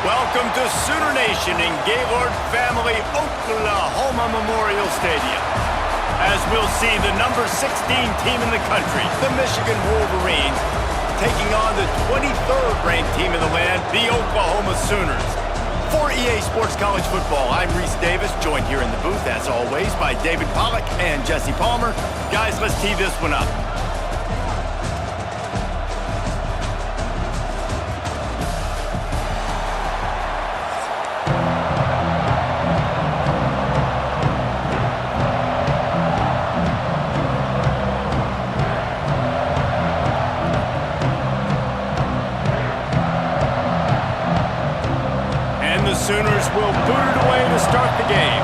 Welcome to Sooner Nation in Gaylord Family Oklahoma Memorial Stadium. As we'll see the number 16 team in the country, the Michigan Wolverines, taking on the 23rd ranked team in the land, the Oklahoma Sooners. For EA Sports College Football, I'm Reese Davis, joined here in the booth, as always, by David Pollack and Jesse Palmer. Guys, let's tee this one up. Sooners will boot it away to start the game.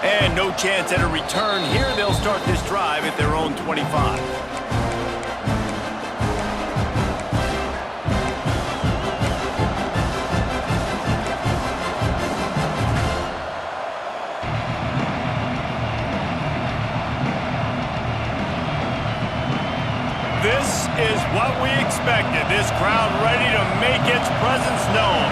And no chance at a return here. They'll start this drive at their own 25. This is what we expected. This crowd ready to make its presence known.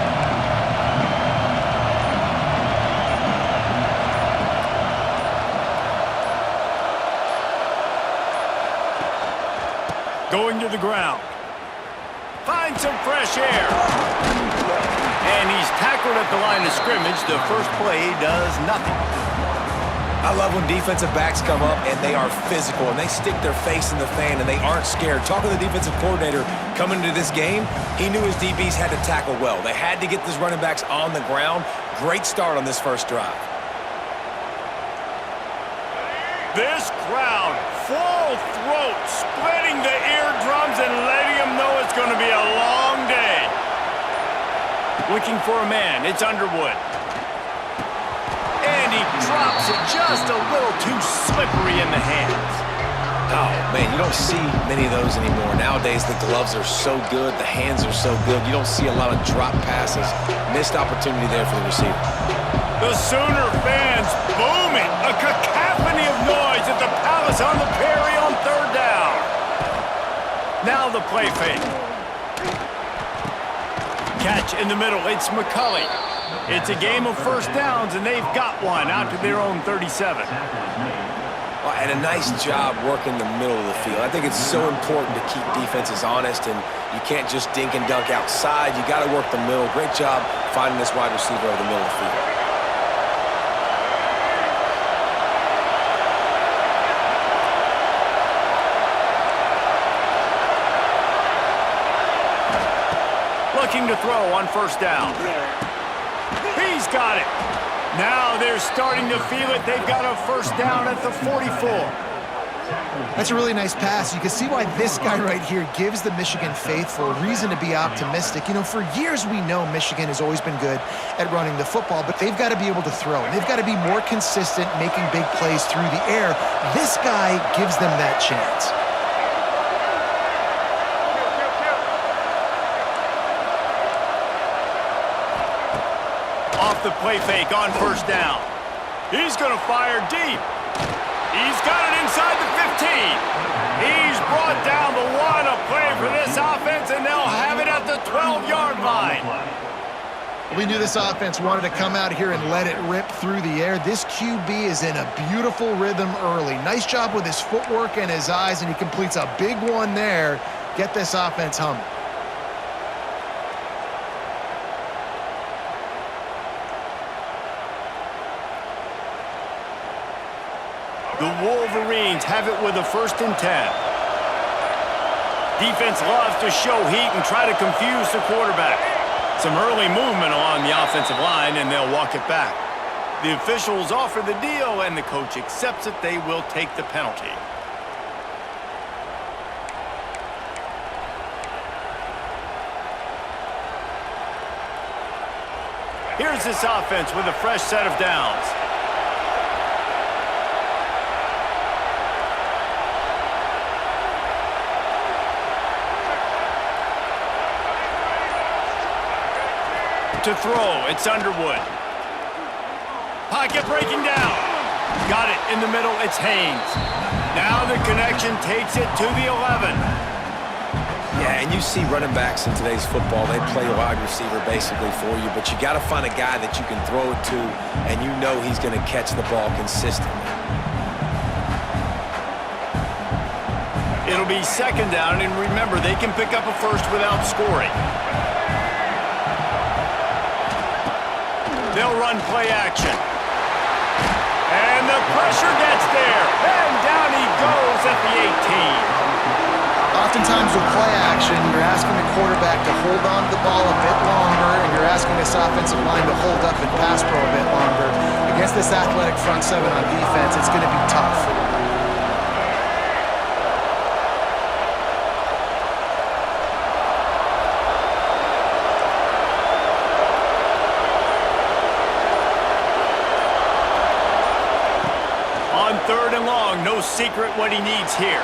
Going to the ground. Finds some fresh air. And he's tackled at the line of scrimmage. The first play does nothing. I love when defensive backs come up and they are physical and they stick their face in the fan and they aren't scared. Talking to the defensive coordinator coming into this game, he knew his DBs had to tackle well. They had to get these running backs on the ground. Great start on this first drive. This crowd, full throat, splitting the eardrums and letting them know it's going to be a long day. Looking for a man, it's Underwood. And he drops it just a little too slippery in the hands. Oh, man, you don't see many of those anymore. Nowadays, the gloves are so good, the hands are so good. You don't see a lot of drop passes. Missed opportunity there for the receiver. The Sooner fans booming. A cacophony of noise at the Palace on the Prairie on third down. Now the play fake. Catch in the middle. It's McCulley. It's a game of first downs, and they've got one out to their own 37. Well, and a nice job working the middle of the field. I think it's so important to keep defenses honest, and you can't just dink and dunk outside. You got to work the middle. Great job finding this wide receiver over the middle of the field. Looking to throw on first down. He's got it. Now they're starting to feel it. They've got a first down at the 44. That's a really nice pass. You can see why this guy right here gives the Michigan faithful a reason to be optimistic. You know, for years we know Michigan has always been good at running the football, but they've got to be able to throw, and they've got to be more consistent making big plays through the air. This guy gives them that chance. Off the play fake on first down. He's going to fire deep. He's got it inside the 15. He's brought down the one. A play for this offense, and they'll have it at the 12-yard line. We knew this offense wanted to come out here and let it rip through the air. This QB is in a beautiful rhythm early. Nice job with his footwork and his eyes, and he completes a big one there. Get this offense humming. The Wolverines have it with a 1st and 10. Defense loves to show heat and try to confuse the quarterback. Some early movement along the offensive line, and they'll walk it back. The officials offer the deal, and the coach accepts it. They will take the penalty. Here's this offense with a fresh set of downs. To throw, it's Underwood. Pocket breaking down. Got it in the middle, it's Haynes. Now the connection takes it to the 11. Yeah, and you see running backs in today's football, they play wide receiver basically for you, but you got to find a guy that you can throw it to, and you know he's going to catch the ball consistently. It'll be second down, and remember, they can pick up a first without scoring. They'll run play action. And the pressure gets there. And down he goes at the 18. Oftentimes with play action, you're asking the quarterback to hold on to the ball a bit longer, and you're asking this offensive line to hold up and pass pro a bit longer. Against this athletic front seven on defense, it's going to be tough. On third and long, no secret what he needs here.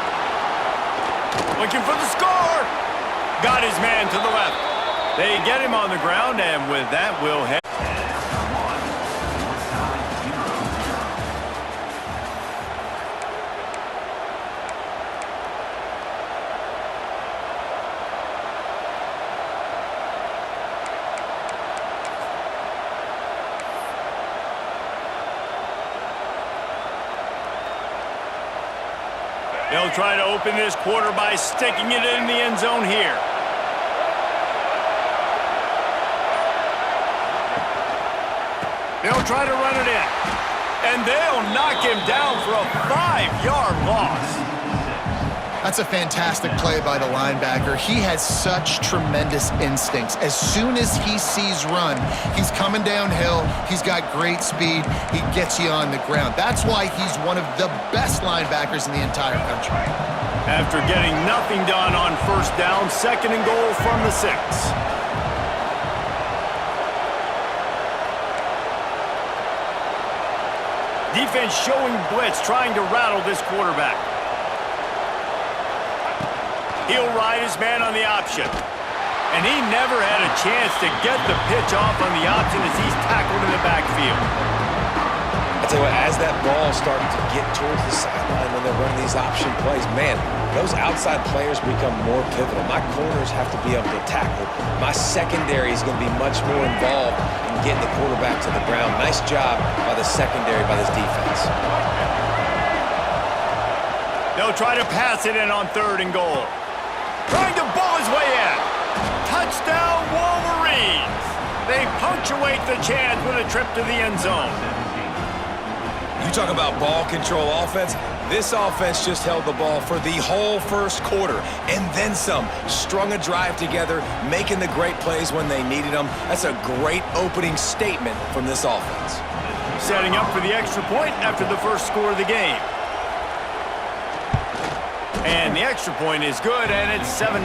Looking for the score. Got his man to the left. They get him on the ground, and with that, we'll head. They'll try to open this quarter by sticking it in the end zone here. They'll try to run it in. And they'll knock him down for a 5-yard loss. That's a fantastic play by the linebacker. He has such tremendous instincts. As soon as he sees run, he's coming downhill. He's got great speed. He gets you on the ground. That's why he's one of the best linebackers in the entire country. After getting nothing done on first down, second and goal from the 6. Defense showing blitz, trying to rattle this quarterback. He'll ride his man on the option. And he never had a chance to get the pitch off on the option as he's tackled in the backfield. I tell you what, as that ball started to get towards the sideline when they're running these option plays, man, those outside players become more pivotal. My corners have to be able to tackle. My secondary is going to be much more involved in getting the quarterback to the ground. Nice job by the secondary, by this defense. They'll try to pass it in on third and goal. Trying to ball his way in. Touchdown, Wolverines. They punctuate the chance with a trip to the end zone. You talk about ball control offense. This offense just held the ball for the whole first quarter and then some. Strung a drive together, making the great plays when they needed them. That's a great opening statement from this offense. Setting up for the extra point after the first score of the game. And the extra point is good, and it's 7-0.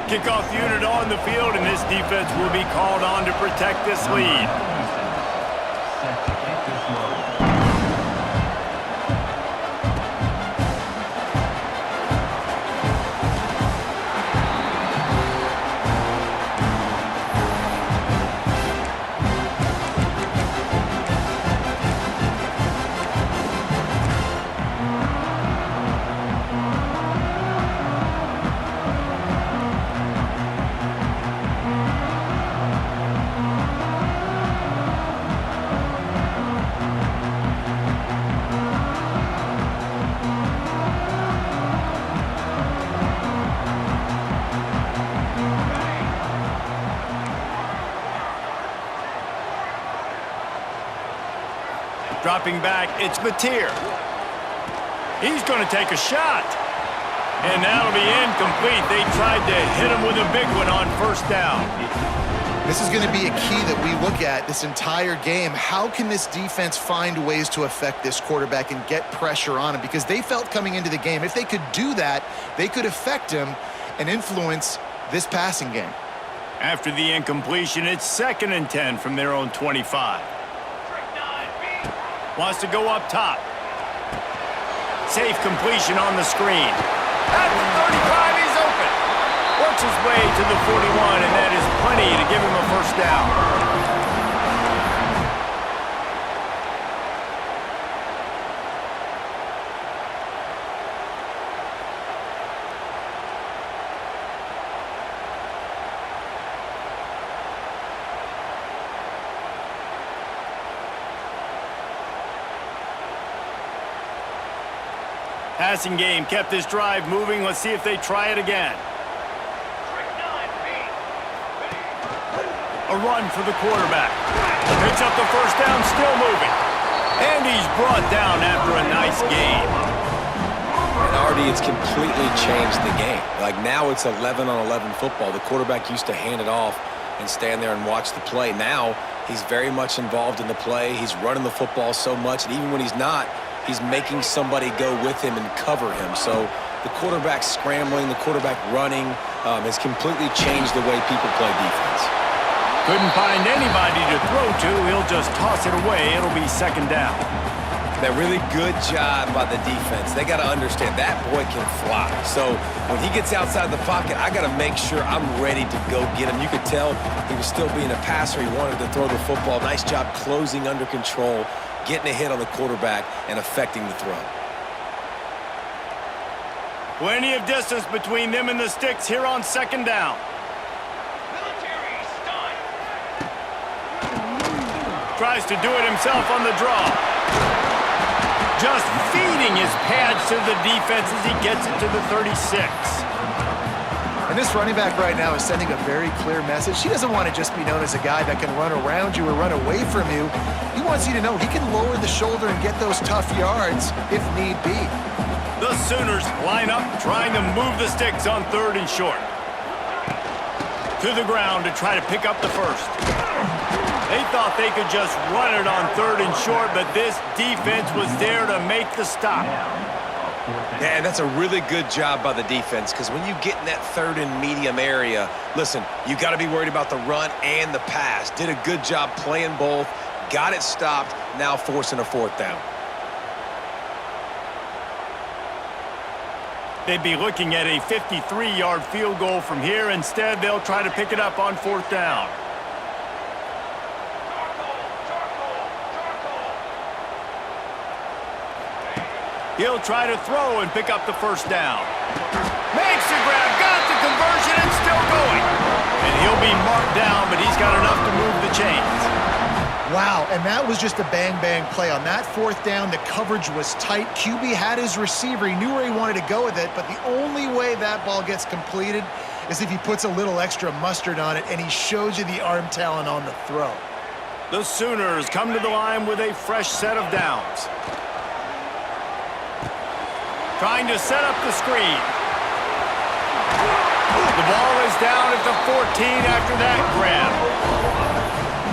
Kickoff unit on the field, and this defense will be called on to protect this lead. Dropping back, it's Mateer. He's going to take a shot. And that'll be incomplete. They tried to hit him with a big one on first down. This is going to be a key that we look at this entire game. How can this defense find ways to affect this quarterback and get pressure on him? Because they felt coming into the game, if they could do that, they could affect him and influence this passing game. After the incompletion, it's 2nd and 10 from their own 25. Wants to go up top. Safe completion on the screen. At the 35, he's open. Works his way to the 41, and that is plenty to give him a first down. Passing game kept this drive moving. Let's see if they try it again. A run for the quarterback. Picks up the first down, still moving. And he's brought down after a nice gain. And Artie, it's completely changed the game. Like now it's 11-on-11 football. The quarterback used to hand it off and stand there and watch the play. Now he's very much involved in the play. He's running the football so much, and even when he's not, he's making somebody go with him and cover him. So the quarterback scrambling, the quarterback running has completely changed the way people play defense. Couldn't find anybody to throw to. He'll just toss it away. It'll be second down. That really good job by the defense. They got to understand that boy can fly. So when he gets outside the pocket, I got to make sure I'm ready to go get him. You could tell he was still being a passer. He wanted to throw the football. Nice job closing under control, getting a hit on the quarterback, and affecting the throw. Plenty of distance between them and the sticks here on second down. Tries to do it himself on the draw. Just feeding his pads to the defense as he gets it to the 36. And this running back right now is sending a very clear message. He doesn't want to just be known as a guy that can run around you or run away from you. He wants you to know he can lower the shoulder and get those tough yards if need be. The Sooners line up, trying to move the sticks on third and short. To the ground to try to pick up the first. They thought they could just run it on third and short, but this defense was there to make the stop. Yeah, that's a really good job by the defense, because when you get in that third and medium area, listen, you got to be worried about the run and the pass. Did a good job playing both, got it stopped, now forcing a fourth down. They'd be looking at a 53-yard field goal from here. Instead, they'll try to pick it up on fourth down. He'll try to throw and pick up the first down. Makes the grab, got the conversion, and still going. And he'll be marked down, but he's got enough to move the chains. Wow, and that was just a bang-bang play. On that fourth down, the coverage was tight. QB had his receiver. He knew where he wanted to go with it, but the only way that ball gets completed is if he puts a little extra mustard on it, and he shows you the arm talent on the throw. The Sooners come to the line with a fresh set of downs. Trying to set up the screen. The ball is down at the 14 after that grab.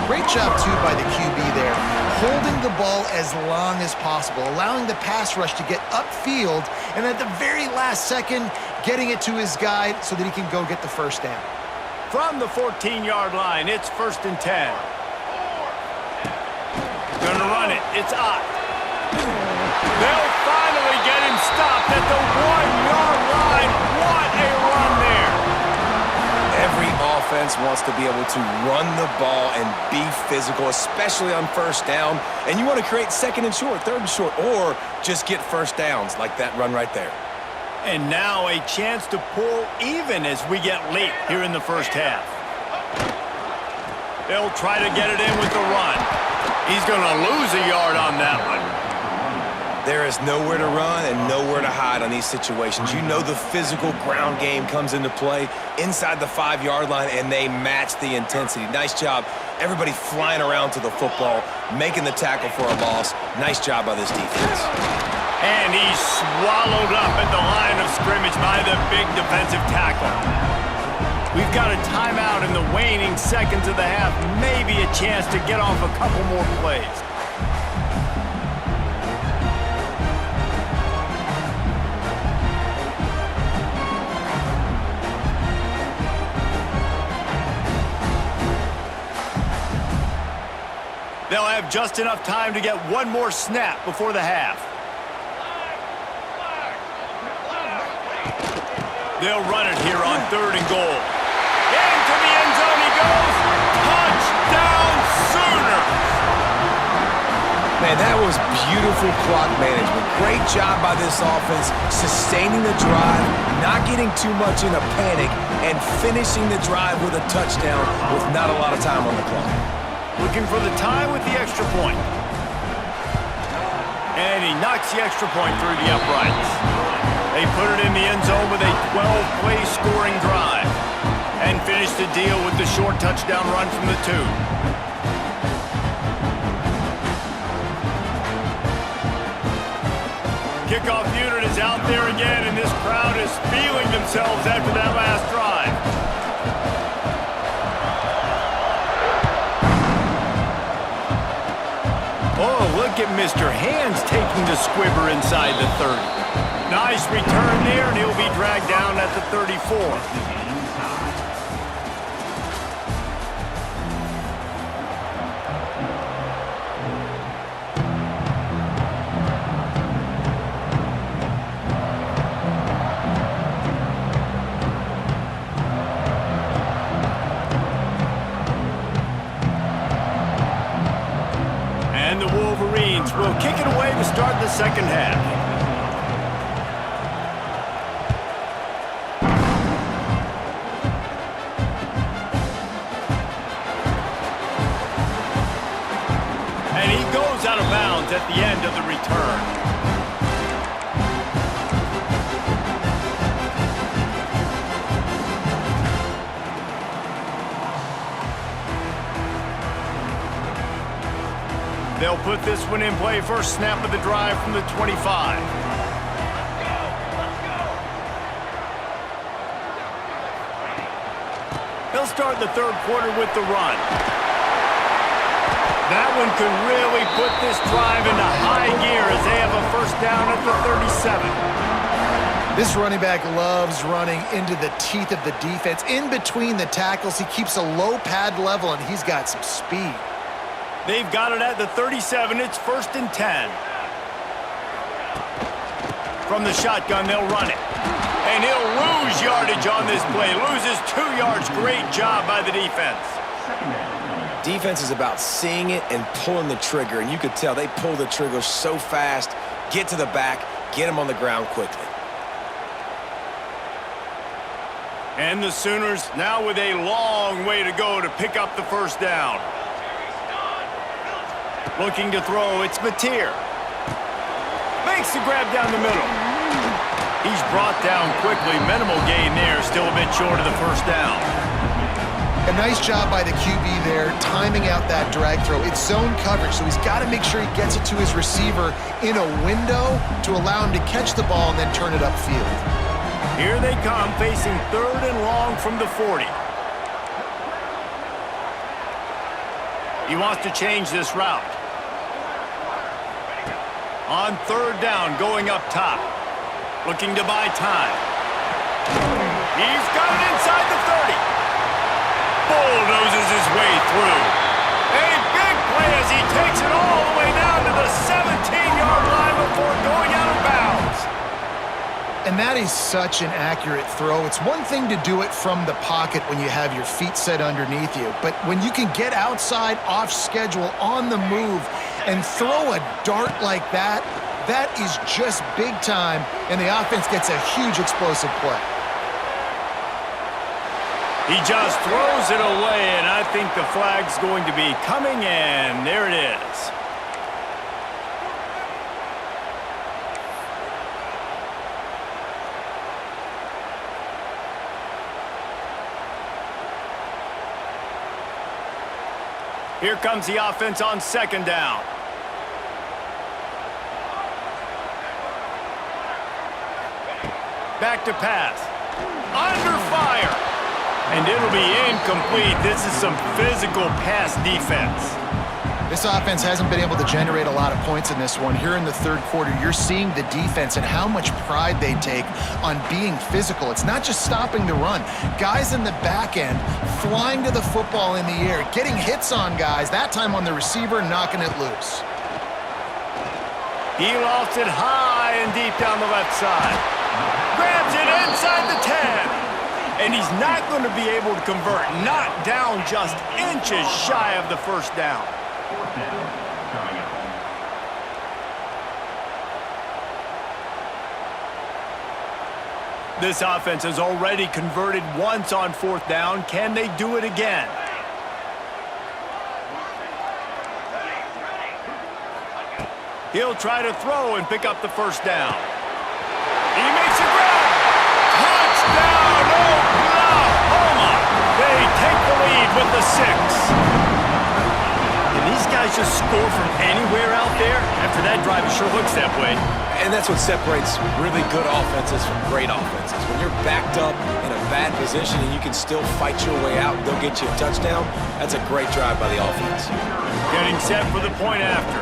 Great job, too, by the QB there, holding the ball as long as possible, allowing the pass rush to get upfield, and at the very last second, getting it to his guy so that he can go get the first down. From the 14-yard line, it's 1st and 10. Gonna run it. It's Ott. They'll finally get him stopped at the 1-yard line. What a run there. Every offense wants to be able to run the ball and be physical, especially on first down. And you want to create second and short, third and short, or just get first downs like that run right there. And now a chance to pull even as we get late here in the first half. They'll try to get it in with the run. He's going to lose a yard on that one. There is nowhere to run and nowhere to hide on these situations. You know the physical ground game comes into play inside the 5-yard line, and they match the intensity. Nice job. Everybody flying around to the football, making the tackle for a loss. Nice job by this defense. And he's swallowed up at the line of scrimmage by the big defensive tackle. We've got a timeout in the waning seconds of the half. Maybe a chance to get off a couple more plays. They'll have just enough time to get one more snap before the half. They'll run it here on 3rd and goal. Into the end zone he goes. Touchdown Sooners! Man, that was beautiful clock management. Great job by this offense, sustaining the drive, not getting too much in a panic, and finishing the drive with a touchdown with not a lot of time on the clock. Looking for the tie with the extra point. And he knocks the extra point through the uprights. They put it in the end zone with a 12-play scoring drive and finish the deal with the short touchdown run from the 2. Kickoff unit is out there again, and this crowd is feeling themselves after that last drive. Oh, look at Mr. Hands taking the squibber inside the 30. Nice return there, and he'll be dragged down at the 34. And the Wolverines will kick it away to start the second half. And he goes out of bounds at the end of the return. They'll put this one in play. First snap of the drive from the 25. They'll start the third quarter with the run. That one could really put this drive into high gear as they have a first down at the 37. This running back loves running into the teeth of the defense. In between the tackles, he keeps a low pad level, and he's got some speed. They've got it at the 37. It's 1st and 10. From the shotgun, they'll run it. And he'll lose yardage on this play. Loses 2 yards. Great job by the defense. Defense is about seeing it and pulling the trigger, and you could tell they pull the trigger so fast, get to the back, get him on the ground quickly. And the Sooners now with a long way to go to pick up the first down. Looking to throw, it's Mateer. Makes the grab down the middle. He's brought down quickly. Minimal gain there, still a bit short of the first down. A nice job by the QB there, timing out that drag throw. It's zone coverage, so he's got to make sure he gets it to his receiver in a window to allow him to catch the ball and then turn it upfield. Here they come, facing 3rd and long from the 40. He wants to change this route. On 3rd down, going up top. Looking to buy time. He's got it inside the 30. Bulldozes his way through. A big play as he takes it all the way down to the 17-yard line before going out of bounds. And that is such an accurate throw. It's one thing to do it from the pocket when you have your feet set underneath you, but when you can get outside, off schedule, on the move, and throw a dart like that, that is just big time, and the offense gets a huge explosive play. He just throws it away, and I think the flag's going to be coming, and there it is. Here comes the offense on 2nd down. Back to pass. Under fire. And it'll be incomplete. This is some physical pass defense. This offense hasn't been able to generate a lot of points in this one. Here in the third quarter, you're seeing the defense and how much pride they take on being physical. It's not just stopping the run. Guys in the back end flying to the football in the air, getting hits on guys, that time on the receiver, knocking it loose. He lofts it high and deep down the left side. Grabs it inside the 10. And he's not going to be able to convert. Not down, just inches shy of the first down. This offense has already converted once on 4th down. Can they do it again? He'll try to throw and pick up the first down. He makes a grab. Touchdown, Oklahoma! They take the lead with the 6. Can these guys just score from anywhere out there? After that drive, it sure looks that way. And that's what separates really good offenses from great offenses. When you're backed up in a bad position and you can still fight your way out and they'll get you a touchdown, that's a great drive by the offense. Getting set for the point after.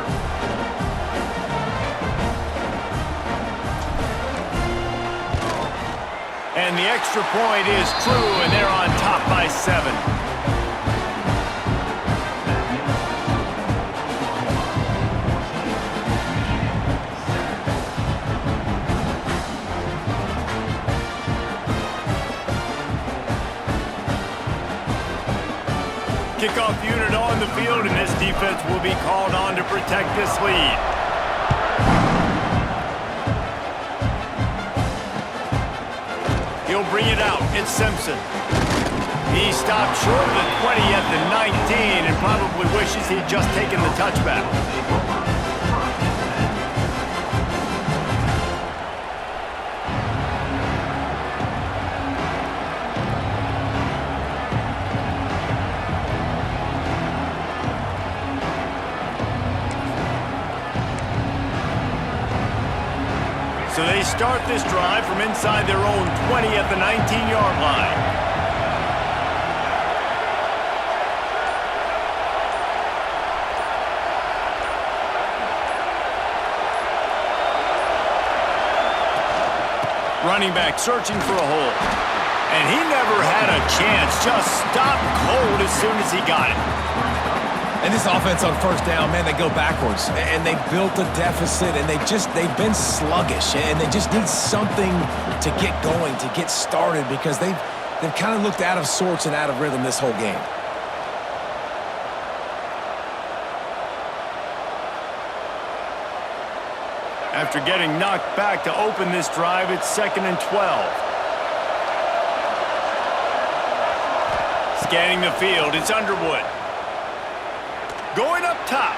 And the extra point is true, and they're on top by 7. Kickoff unit on the field, and this defense will be called on to protect this lead. He'll bring it out. It's Simpson. He stopped short of the 20 at the 19 and probably wishes he'd just taken the touchback. So they start this drive from inside their own 20 at the 19-yard line. Running back searching for a hole. And he never had a chance, just stopped cold as soon as he got it. And this offense on first down, man, they go backwards. And they built a deficit, and they've been sluggish. And they just need something to get going, to get started, because they've kind of looked out of sorts and out of rhythm this whole game. After getting knocked back to open this drive, it's 2nd and 12. Scanning the field, it's Underwood. Going up top.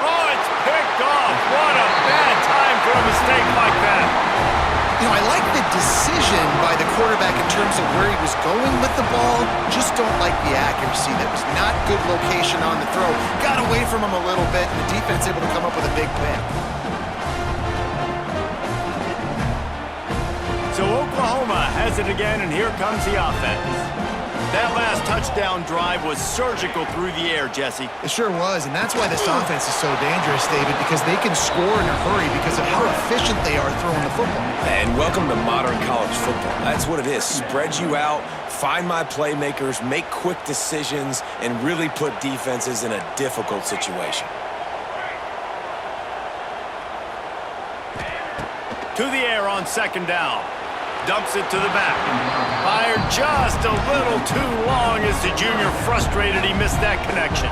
Oh, it's picked off. What a bad time for a mistake like that. You know, I like the decision by the quarterback in terms of where he was going with the ball. Just don't like the accuracy. That was not good location on the throw. Got away from him a little bit, and the defense able to come up with a big pick. So Oklahoma has it again, and here comes the offense. That last touchdown drive was surgical through the air, Jesse. It sure was, and that's why this offense is so dangerous, David, because they can score in a hurry because of how efficient they are throwing the football. And welcome to modern college football. That's what it is. Spread you out, find my playmakers, make quick decisions, and really put defenses in a difficult situation. To the air on 2nd down. Dumps it to the back. Fired just a little too long as the junior frustrated he missed that connection.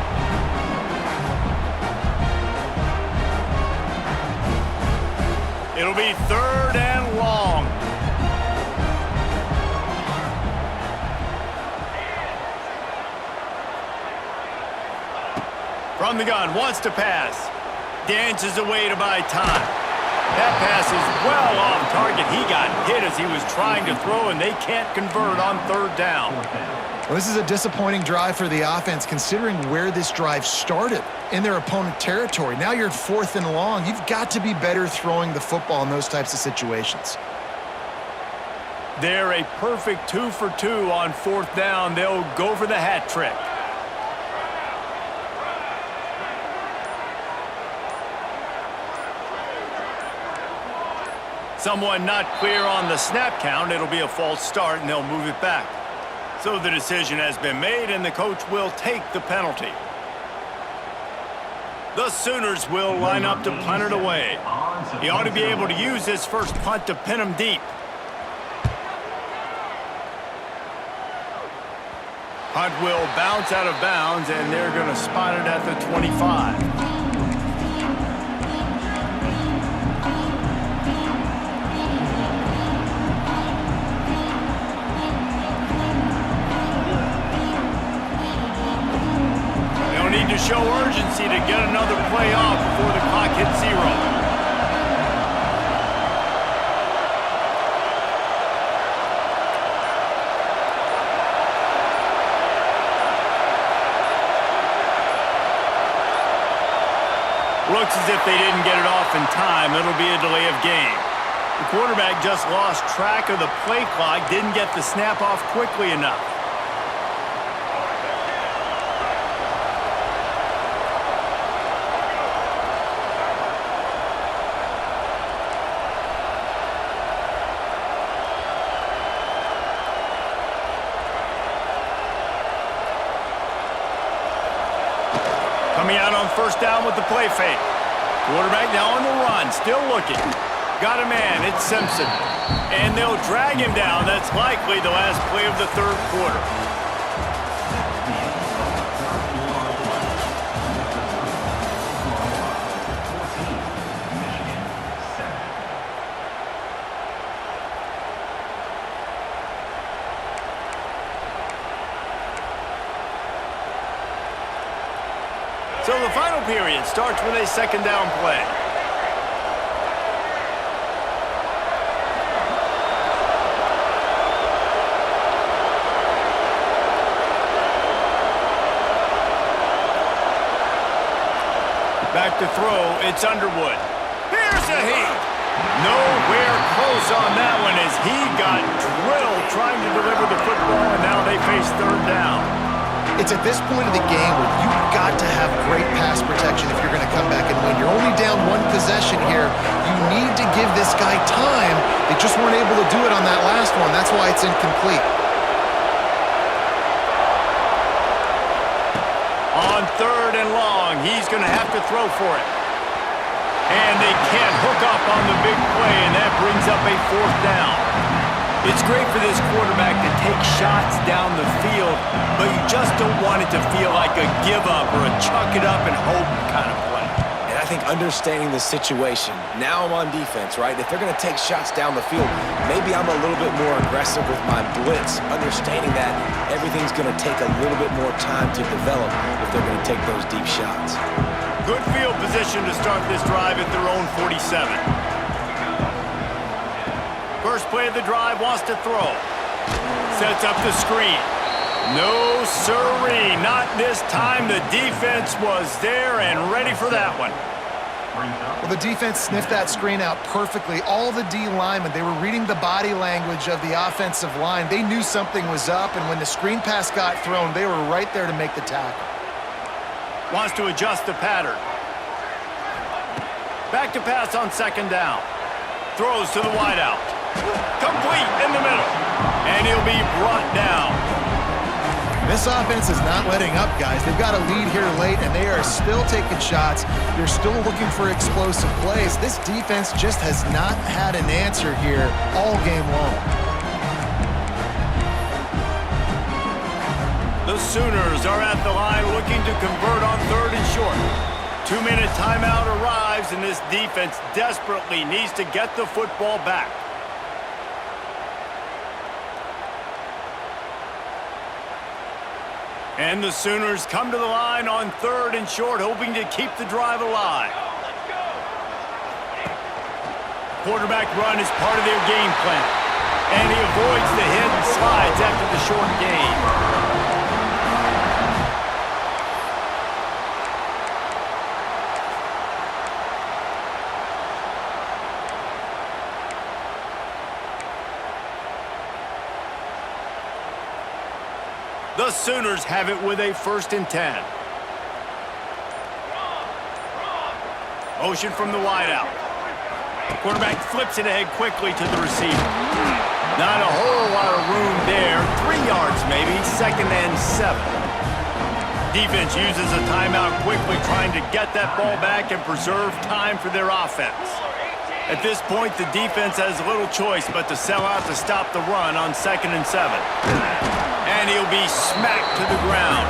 It'll be 3rd and long. From the gun, wants to pass. Dances away to buy time. That pass is well off target. He got hit as he was trying to throw, and they can't convert on 3rd down. Well, this is a disappointing drive for the offense, considering where this drive started in their opponent territory. Now you're at 4th and long. You've got to be better throwing the football in those types of situations. They're a perfect 2 for 2 on 4th down. They'll go for the hat trick. Someone not clear on the snap count. It'll be a false start, and they'll move it back. So the decision has been made, and the coach will take the penalty. The Sooners will line up to punt it away. He ought to be able to use his first punt to pin him deep. Punt will bounce out of bounds, and they're going to spot it at the 25. to show urgency to get another play off before the clock hits 0. Looks as if they didn't get it off in time. It'll be a delay of game. The quarterback just lost track of the play clock, didn't get the snap off quickly enough. Coming out on first down with the play fake. Quarterback now on the run, still looking. Got a man, it's Simpson. And they'll drag him down. That's likely the last play of the third quarter. So the final period starts with a second down play. Back to throw, it's Underwood. Here's a heat. Nowhere close on that one as he got drilled trying to deliver the football, and now they face third down. It's at this point of the game where you've got to have great pass protection if you're going to come back and win. You're only down one possession here. You need to give this guy time. They just weren't able to do it on that last one. That's why it's incomplete. On third and long, he's going to have to throw for it. And they can't hook up on the big play, and that brings up a fourth down. It's great for this quarterback to take shots down the field, but you just don't want it to feel like a give-up or a chuck it up and hope kind of play. And I think understanding the situation, now I'm on defense, right? If they're going to take shots down the field, maybe I'm a little bit more aggressive with my blitz, understanding that everything's going to take a little bit more time to develop if they're going to take those deep shots. Good field position to start this drive at their own 47. First play of the drive, wants to throw. Sets up the screen. No siree, not this time. The defense was there and ready for that one. Well, the defense sniffed that screen out perfectly. All the D linemen, they were reading the body language of the offensive line. They knew something was up, and when the screen pass got thrown, they were right there to make the tackle. Wants to adjust the pattern. Back to pass on second down. Throws to the wideout. Complete in the middle. And he'll be brought down. This offense is not letting up, guys. They've got a lead here late, and they are still taking shots. They're still looking for explosive plays. This defense just has not had an answer here all game long. The Sooners are at the line looking to convert on third and short. 2-minute timeout arrives, and this defense desperately needs to get the football back. And the Sooners come to the line on third and short, hoping to keep the drive alive. Quarterback run is part of their game plan. And he avoids the hit and slides after the short gain. The Sooners have it with a 1st and 10. Motion from the wideout. Quarterback flips it ahead quickly to the receiver. Not a whole lot of room there. 3 yards maybe, 2nd and 7. Defense uses a timeout quickly, trying to get that ball back and preserve time for their offense. At this point, the defense has little choice but to sell out to stop the run on 2nd and 7. And he'll be smacked to the ground.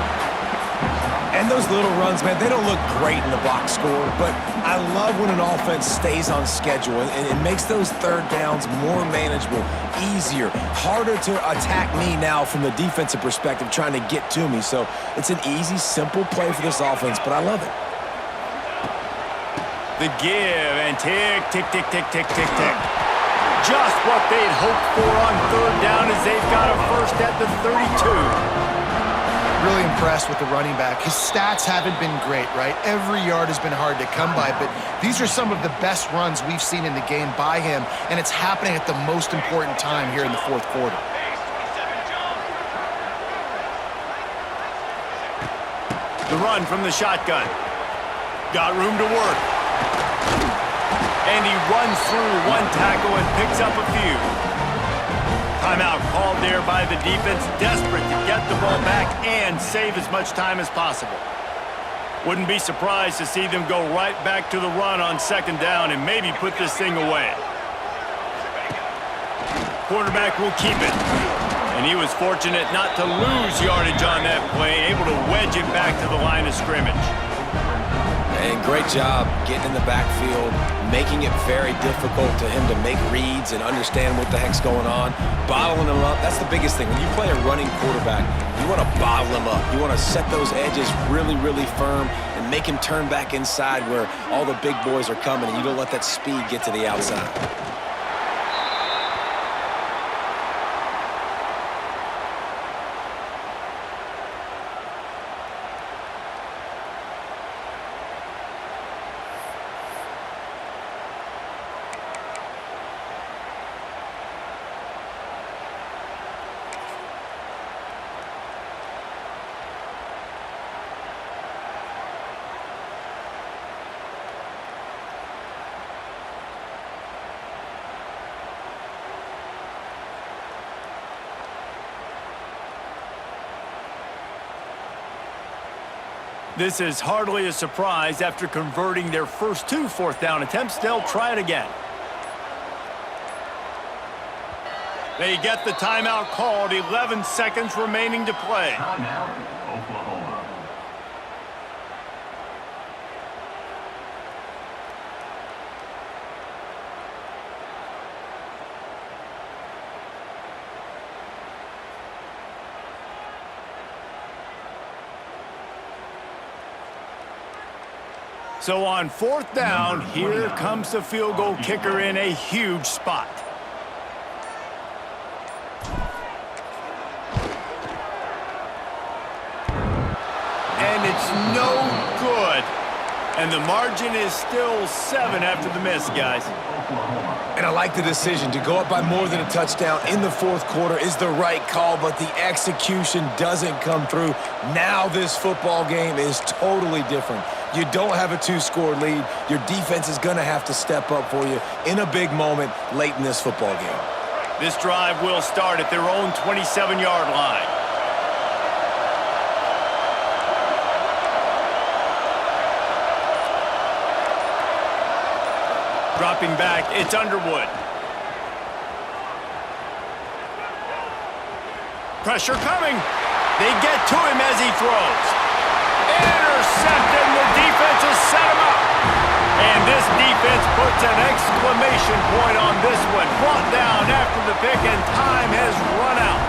And those little runs, man, they don't look great in the box score, but I love when an offense stays on schedule and it makes those third downs more manageable, easier, harder to attack me now from the defensive perspective trying to get to me. So it's an easy, simple play for this offense, but I love it. The give and tick, tick, tick, tick, tick, tick, tick. Just what they'd hoped for on third down as they've got a first at the 32. Really impressed with the running back. His stats haven't been great, right? Every yard has been hard to come by, but these are some of the best runs we've seen in the game by him, and it's happening at the most important time here in the fourth quarter. The run from the shotgun. Got room to work. And he runs through one tackle and picks up a few. Timeout called there by the defense, desperate to get the ball back and save as much time as possible. Wouldn't be surprised to see them go right back to the run on second down and maybe put this thing away. Quarterback will keep it. And he was fortunate not to lose yardage on that play, able to wedge it back to the line of scrimmage. And great job getting in the backfield, making it very difficult to him to make reads and understand what the heck's going on, bottling him up. That's the biggest thing. When you play a running quarterback, you want to bottle him up. You want to set those edges really, really firm and make him turn back inside where all the big boys are coming, and you don't let that speed get to the outside. This is hardly a surprise. After converting their first two fourth down attempts, they'll try it again. They get the timeout called, 11 seconds remaining to play. Timeout, Oklahoma. So on fourth down, here comes the field goal kicker in a huge spot. And it's no good. And the margin is still 7 after the miss, guys. And I like the decision. To go up by more than a touchdown in the fourth quarter is the right call, but the execution doesn't come through. Now this football game is totally different. You don't have a 2-score lead. Your defense is going to have to step up for you in a big moment late in this football game. This drive will start at their own 27-yard line. Dropping back, it's Underwood. Pressure coming. They get to him as he throws. Intercepted, and the defense has set him up. And this defense puts an exclamation point on this one. Brought down after the pick, and time has run out.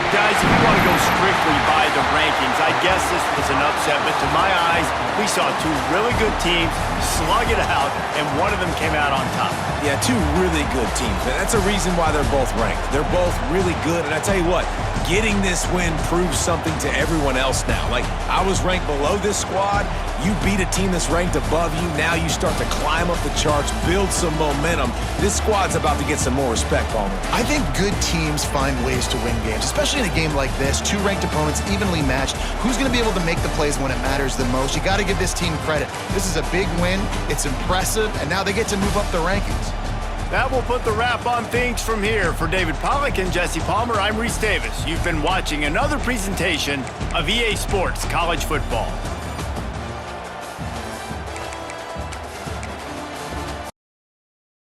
Guys, if you want to go strictly by the rankings, I guess this was an upset, but to my eyes, we saw two really good teams slug it out, and one of them came out on top. Yeah, two really good teams, and that's a reason why they're both ranked. They're both really good, and I tell you what, getting this win proves something to everyone else now. Like, I was ranked below this squad. You beat a team that's ranked above you. Now you start to climb up the charts, build some momentum. This squad's about to get some more respect, Palmer. I think good teams find ways to win games, especially in a game like this. Two ranked opponents evenly matched. Who's going to be able to make the plays when it matters the most? You got to give this team credit. This is a big win. It's impressive, and now they get to move up the rankings. That will put the wrap on things from here. For David Pollack and Jesse Palmer, I'm Reese Davis. You've been watching another presentation of EA Sports College Football.